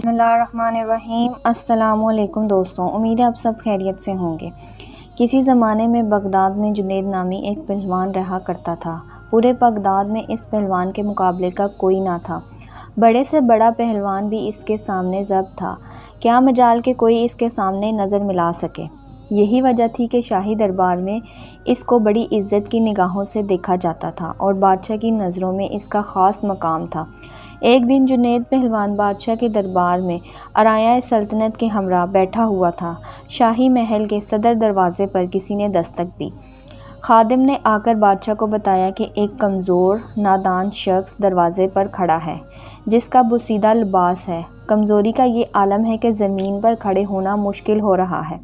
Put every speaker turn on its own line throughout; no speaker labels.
بسم اللہ الرحمن الرحیم۔ السلام علیکم دوستوں، امید ہے آپ سب خیریت سے ہوں گے۔ کسی زمانے میں بغداد میں جنید نامی ایک پہلوان رہا کرتا تھا۔ پورے بغداد میں اس پہلوان کے مقابلے کا کوئی نہ تھا۔ بڑے سے بڑا پہلوان بھی اس کے سامنے ضعف تھا۔ کیا مجال کہ کوئی اس کے سامنے نظر ملا سکے۔ یہی وجہ تھی کہ شاہی دربار میں اس کو بڑی عزت کی نگاہوں سے دیکھا جاتا تھا اور بادشاہ کی نظروں میں اس کا خاص مقام تھا۔ ایک دن جنید پہلوان بادشاہ کے دربار میں آرائیہ سلطنت کے ہمراہ بیٹھا ہوا تھا۔ شاہی محل کے صدر دروازے پر کسی نے دستک دی۔ خادم نے آ کر بادشاہ کو بتایا کہ ایک کمزور نادان شخص دروازے پر کھڑا ہے جس کا بوسیدہ لباس ہے۔ کمزوری کا یہ عالم ہے کہ زمین پر کھڑے ہونا مشکل ہو رہا ہے۔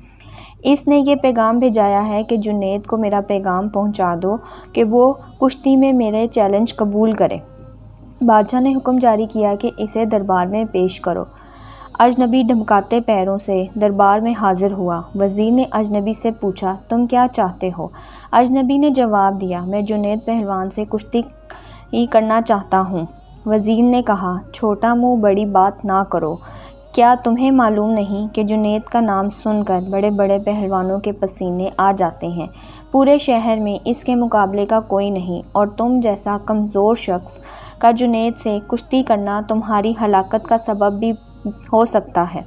اس نے یہ پیغام بھیجایا ہے کہ جنید کو میرا پیغام پہنچا دو کہ وہ کشتی میں میرے چیلنج قبول کرے۔ بادشاہ نے حکم جاری کیا کہ اسے دربار میں پیش کرو۔ اجنبی ڈھمکاتے پیروں سے دربار میں حاضر ہوا۔ وزیر نے اجنبی سے پوچھا، تم کیا چاہتے ہو؟ اجنبی نے جواب دیا، میں جنید پہلوان سے کشتی کرنا چاہتا ہوں۔ وزیر نے کہا، چھوٹا منہ بڑی بات نہ کرو۔ کیا تمہیں معلوم نہیں کہ جنید کا نام سن کر بڑے بڑے پہلوانوں کے پسینے آ جاتے ہیں؟ پورے شہر میں اس کے مقابلے کا کوئی نہیں، اور تم جیسا کمزور شخص کا جنید سے کشتی کرنا تمہاری ہلاکت کا سبب بھی ہو سکتا ہے۔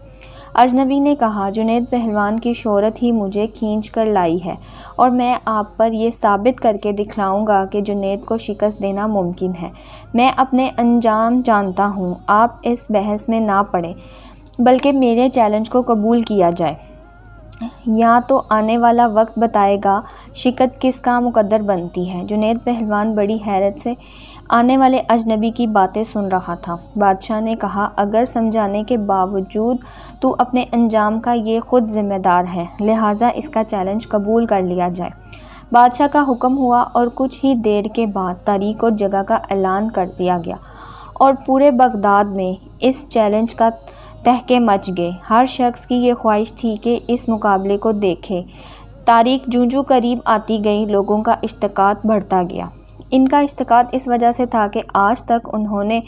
اجنبی نے کہا، جنید پہلوان کی شہرت ہی مجھے کھینچ کر لائی ہے اور میں آپ پر یہ ثابت کر کے دکھلاؤں گا کہ جنید کو شکست دینا ممکن ہے۔ میں اپنے انجام جانتا ہوں، آپ اس بحث میں نہ پڑیں بلکہ میرے چیلنج کو قبول کیا جائے۔ یا تو آنے والا وقت بتائے گا شکست کس کا مقدر بنتی ہے۔ جنید پہلوان بڑی حیرت سے آنے والے اجنبی کی باتیں سن رہا تھا۔ بادشاہ نے کہا، اگر سمجھانے کے باوجود تو اپنے انجام کا یہ خود ذمہ دار ہے، لہٰذا اس کا چیلنج قبول کر لیا جائے۔ بادشاہ کا حکم ہوا اور کچھ ہی دیر کے بعد تاریخ اور جگہ کا اعلان کر دیا گیا اور پورے بغداد میں اس چیلنج کا تہکے مچ گئے۔ ہر شخص کی یہ خواہش تھی کہ اس مقابلے کو دیکھے۔ تاریخ جوں قریب آتی گئی، لوگوں کا اشتیاق بڑھتا گیا۔ ان کا اشتیاق اس وجہ سے تھا کہ آج تک انہوں نے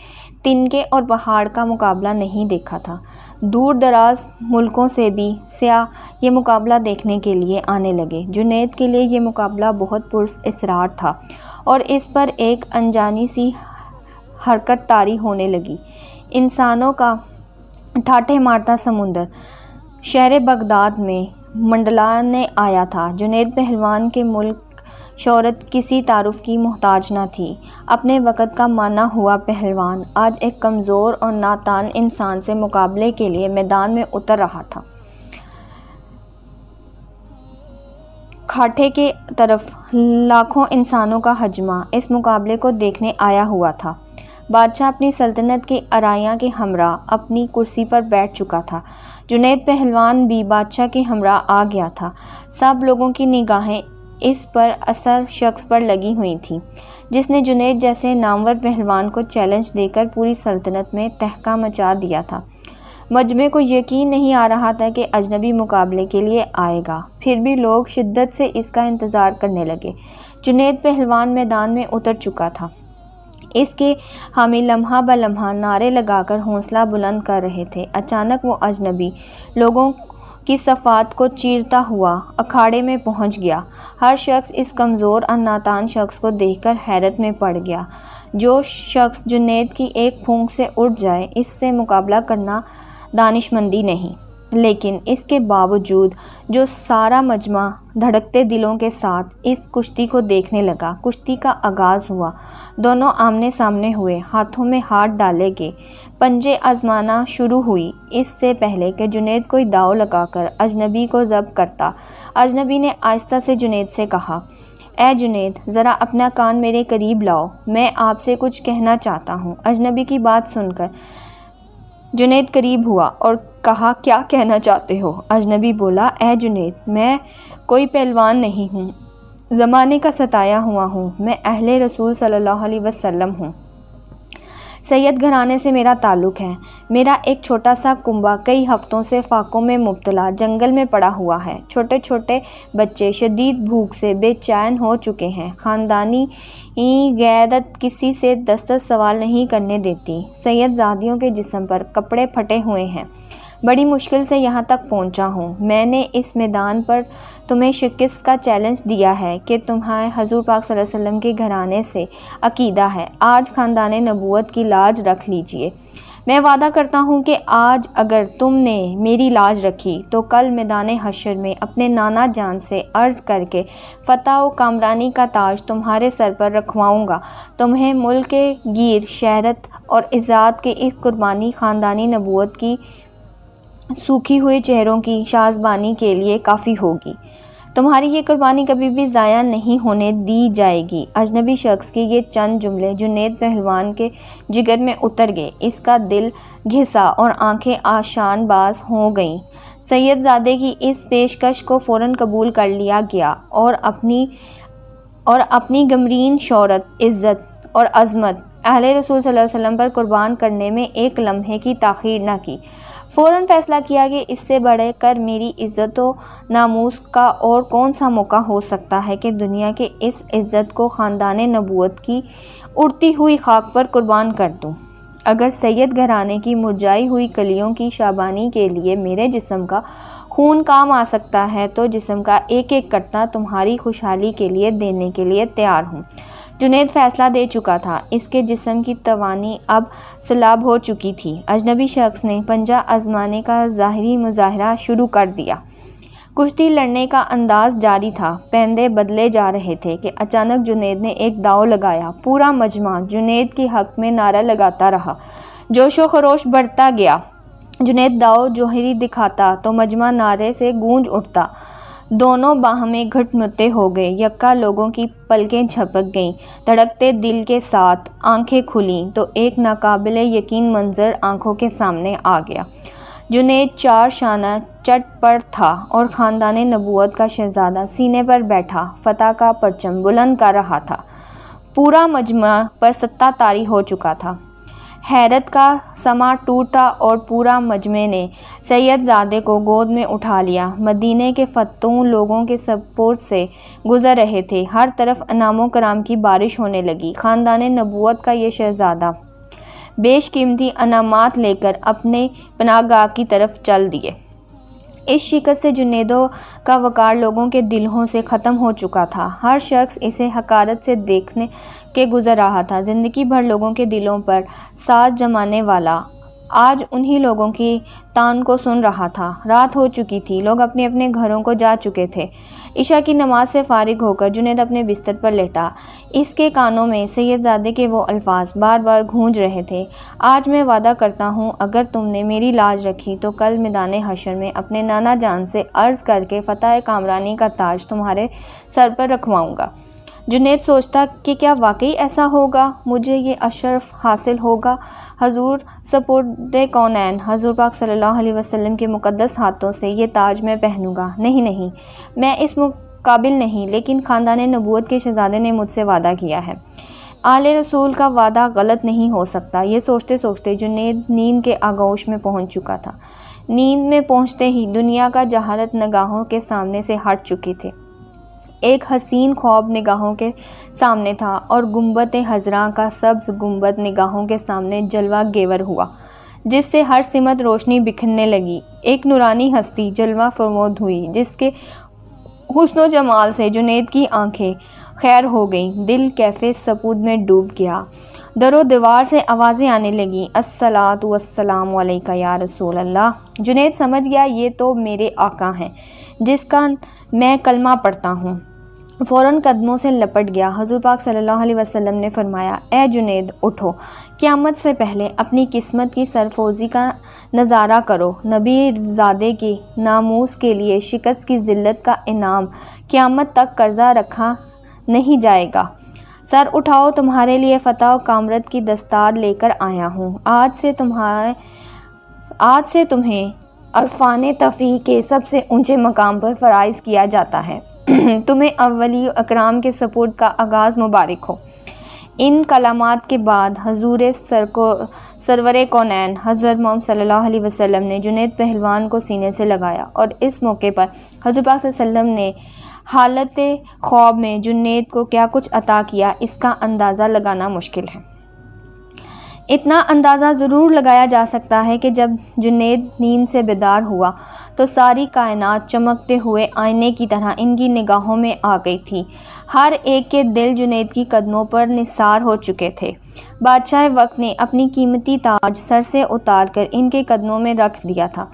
تنکے اور پہاڑ کا مقابلہ نہیں دیکھا تھا۔ دور دراز ملکوں سے بھی سیاح یہ مقابلہ دیکھنے کے لیے آنے لگے۔ جنید کے لیے یہ مقابلہ بہت پراسرار تھا اور اس پر ایک انجانی سی حرکت طاری ہونے لگی۔ انسانوں کا ٹھاٹھے مارتا سمندر شہر بغداد میں منڈلانے آیا تھا۔ جنید پہلوان کے ملک شہرت کسی تعارف کی محتاج نہ تھی۔ اپنے وقت کا مانا ہوا پہلوان آج ایک کمزور اور ناتان انسان سے مقابلے کے لیے میدان میں اتر رہا تھا۔ کھاٹے کی طرف لاکھوں انسانوں کا ہجوم اس مقابلے کو دیکھنے آیا ہوا تھا۔ بادشاہ اپنی سلطنت کے آرائیہ کے ہمراہ اپنی کرسی پر بیٹھ چکا تھا۔ جنید پہلوان بھی بادشاہ کے ہمراہ آ گیا تھا۔ سب لوگوں کی نگاہیں اس پر اثر شخص پر لگی ہوئی تھیں جس نے جنید جیسے نامور پہلوان کو چیلنج دے کر پوری سلطنت میں تہلکہ مچا دیا تھا۔ مجمع کو یقین نہیں آ رہا تھا کہ اجنبی مقابلے کے لیے آئے گا، پھر بھی لوگ شدت سے اس کا انتظار کرنے لگے۔ جنید پہلوان میدان میں اتر چکا تھا۔ اس کے حامی لمحہ بہ لمحہ نعرے لگا کر حوصلہ بلند کر رہے تھے۔ اچانک وہ اجنبی لوگوں کی صفات کو چیرتا ہوا اکھاڑے میں پہنچ گیا۔ ہر شخص اس کمزور اور ناتان شخص کو دیکھ کر حیرت میں پڑ گیا۔ جو شخص جنید کی ایک پھونک سے اٹھ جائے، اس سے مقابلہ کرنا دانشمندی نہیں۔ لیکن اس کے باوجود جو سارا مجمع دھڑکتے دلوں کے ساتھ اس کشتی کو دیکھنے لگا۔ کشتی کا آغاز ہوا۔ دونوں آمنے سامنے ہوئے، ہاتھوں میں ہاتھ ڈالے گئے، پنجے آزمائش شروع ہوئی۔ اس سے پہلے کہ جنید کوئی داؤ لگا کر اجنبی کو ضبط کرتا، اجنبی نے آہستہ سے جنید سے کہا، اے جنید، ذرا اپنا کان میرے قریب لاؤ، میں آپ سے کچھ کہنا چاہتا ہوں۔ اجنبی کی بات سن کر جنید قریب ہوا اور کہا، کیا کہنا چاہتے ہو؟ اجنبی بولا، اے جنید، میں کوئی پہلوان نہیں ہوں، زمانے کا ستایا ہوا ہوں، میں اہل رسول صلی اللہ علیہ وسلم ہوں۔ سید گھرانے سے میرا تعلق ہے۔ میرا ایک چھوٹا سا کنبہ کئی ہفتوں سے فاقوں میں مبتلا جنگل میں پڑا ہوا ہے۔ چھوٹے چھوٹے بچے شدید بھوک سے بے چین ہو چکے ہیں۔ خاندانی غیرت کسی سے دسترس سوال نہیں کرنے دیتی۔ سید زادیوں کے جسم پر کپڑے پھٹے ہوئے ہیں۔ بڑی مشکل سے یہاں تک پہنچا ہوں۔ میں نے اس میدان پر تمہیں شکست کا چیلنج دیا ہے کہ تمہیں حضور پاک صلی اللہ علیہ وسلم کے گھرانے سے عقیدہ ہے۔ آج خاندان نبوت کی لاج رکھ لیجئے۔ میں وعدہ کرتا ہوں کہ آج اگر تم نے میری لاج رکھی تو کل میدان حشر میں اپنے نانا جان سے عرض کر کے فتح و کامرانی کا تاج تمہارے سر پر رکھواؤں گا۔ تمہیں ملک کے گیر شہرت اور عزت کے اس قربانی خاندانی نبوت کی سوکھی ہوئے چہروں کی شازبانی کے لیے کافی ہوگی۔ تمہاری یہ قربانی کبھی بھی ضائع نہیں ہونے دی جائے گی۔ اجنبی شخص کے یہ چند جملے جنید پہلوان کے جگر میں اتر گئے۔ اس کا دل گھسا اور آنکھیں آشان باز ہو گئیں۔ سید زادے کی اس پیشکش کو فوراً قبول کر لیا گیا اور اپنی گمرین شہرت، عزت اور عظمت اہل رسول صلی اللہ علیہ وسلم پر قربان کرنے میں ایک لمحے کی تاخیر نہ کی۔ فوراً فیصلہ کیا کہ اس سے بڑھ کر میری عزت و ناموس کا اور کون سا موقع ہو سکتا ہے کہ دنیا کے اس عزت کو خاندان نبوت کی اڑتی ہوئی خاک پر قربان کر دوں۔ اگر سید گھرانے کی مرجھائی ہوئی کلیوں کی شابانی کے لیے میرے جسم کا خون کام آ سکتا ہے تو جسم کا ایک ایک قطرہ تمہاری خوشحالی کے لیے دینے کے لیے تیار ہوں۔ جنید فیصلہ دے چکا تھا۔ اس کے جسم کی توانائی اب سلاب ہو چکی تھی۔ اجنبی شخص نے پنجہ آزمانے کا ظاہری مظاہرہ شروع کر دیا۔ کشتی لڑنے کا انداز جاری تھا۔ پیندے بدلے جا رہے تھے کہ اچانک جنید نے ایک داؤ لگایا۔ پورا مجمع جنید کی حق میں نعرہ لگاتا رہا۔ جوش و خروش بڑھتا گیا۔ جنید داؤ جوہری دکھاتا تو مجمع نعرے سے گونج اٹھتا۔ دونوں باہمیں گھٹنتے ہو گئے۔ یکا لوگوں کی پلکیں جھپک گئیں۔ دھڑکتے دل کے ساتھ آنکھیں کھلیں تو ایک ناقابل یقین منظر آنکھوں کے سامنے آ گیا۔ جنید چار شانہ چٹ پر تھا اور خاندان نبوت کا شہزادہ سینے پر بیٹھا فتح کا پرچم بلند کر رہا تھا۔ پورا مجمع پر ستہ طاری ہو چکا تھا۔ حیرت کا سما ٹوٹا اور پورا مجمع نے سید زادے کو گود میں اٹھا لیا۔ مدینے کے فتون لوگوں کے سپورٹ سے گزر رہے تھے۔ ہر طرف انعام و کرام کی بارش ہونے لگی۔ خاندان نبوت کا یہ شہزادہ بیش قیمتی انعامات لے کر اپنے پناہ گاہ کی طرف چل دیے۔ اس شکست سے جنیدوں کا وقار لوگوں کے دلوں سے ختم ہو چکا تھا۔ ہر شخص اسے حقارت سے دیکھنے کے گزر رہا تھا۔ زندگی بھر لوگوں کے دلوں پر ساز جمانے والا آج انہی لوگوں کی تان کو سن رہا تھا۔ رات ہو چکی تھی۔ لوگ اپنے اپنے گھروں کو جا چکے تھے۔ عشاء کی نماز سے فارغ ہو کر جنید اپنے بستر پر لیٹا۔ اس کے کانوں میں سید زادے کے وہ الفاظ بار بار گونج رہے تھے۔ آج میں وعدہ کرتا ہوں اگر تم نے میری لاج رکھی تو کل میدان حشر میں اپنے نانا جان سے عرض کر کے فتح کامرانی کا تاج تمہارے سر پر رکھواؤں گا۔ جنید سوچتا کہ کیا واقعی ایسا ہوگا؟ مجھے یہ اشرف حاصل ہوگا؟ حضور سپرد کونین حضور پاک صلی اللہ علیہ وسلم کے مقدس ہاتھوں سے یہ تاج میں پہنوں گا؟ نہیں، میں اس قابل نہیں، لیکن خاندان نبوت کے شہزادے نے مجھ سے وعدہ کیا ہے۔ آل رسول کا وعدہ غلط نہیں ہو سکتا۔ یہ سوچتے سوچتے جنید نیند کے آغوش میں پہنچ چکا تھا۔ نیند میں پہنچتے ہی دنیا کا جہالت نگاہوں کے سامنے سے ہٹ چکی تھی۔ ایک حسین خواب نگاہوں کے سامنے تھا اور گنبد خضراء کا سبز گنبد نگاہوں کے سامنے جلوہ گیور ہوا، جس سے ہر سمت روشنی بکھرنے لگی۔ ایک نورانی ہستی جلوہ فرمود ہوئی جس کے حسن و جمال سے جنید کی آنکھیں خیر ہو گئیں۔ دل کیف سپود میں ڈوب گیا۔ در و دیوار سے آوازیں آنے لگیں، الصلاۃ والسلام علیک یا رسول اللہ۔ جنید سمجھ گیا یہ تو میرے آقا ہیں جس کا میں کلمہ پڑھتا ہوں۔ فوراً قدموں سے لپٹ گیا۔ حضور پاک صلی اللہ علیہ وسلم نے فرمایا، اے جنید اٹھو، قیامت سے پہلے اپنی قسمت کی سرفوزی کا نظارہ کرو۔ نبی زادے کے ناموس کے لیے شکست کی ذلت کا انعام قیامت تک قرضہ رکھا نہیں جائے گا۔ سر اٹھاؤ، تمہارے لیے فتح و کامرت کی دستار لے کر آیا ہوں۔ آج سے تمہیں عرفان تفریح کے سب سے اونچے مقام پر فائز کیا جاتا ہے۔ تمہیں اولی اکرام کے سپرد کا آغاز مبارک ہو۔ ان کلمات کے بعد حضور سرور کونین حضرت محمد صلی اللہ علیہ وسلم نے جنید پہلوان کو سینے سے لگایا، اور اس موقع پر حضور پاک صلی اللہ علیہ وسلم نے حالت خواب میں جنید کو کیا کچھ عطا کیا، اس کا اندازہ لگانا مشکل ہے۔ اتنا اندازہ ضرور لگایا جا سکتا ہے کہ جب جنید نیند سے بیدار ہوا تو ساری کائنات چمکتے ہوئے آئینے کی طرح ان کی نگاہوں میں آ گئی تھی۔ ہر ایک کے دل جنید کی قدموں پر نثار ہو چکے تھے۔ بادشاہ وقت نے اپنی قیمتی تاج سر سے اتار کر ان کے قدموں میں رکھ دیا تھا۔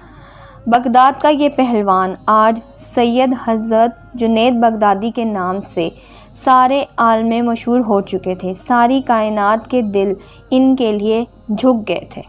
بغداد کا یہ پہلوان آج سید حضرت جنید بغدادی کے نام سے سارے عالم میں مشہور ہو چکے تھے۔ ساری کائنات کے دل ان کے لیے جھک گئے تھے۔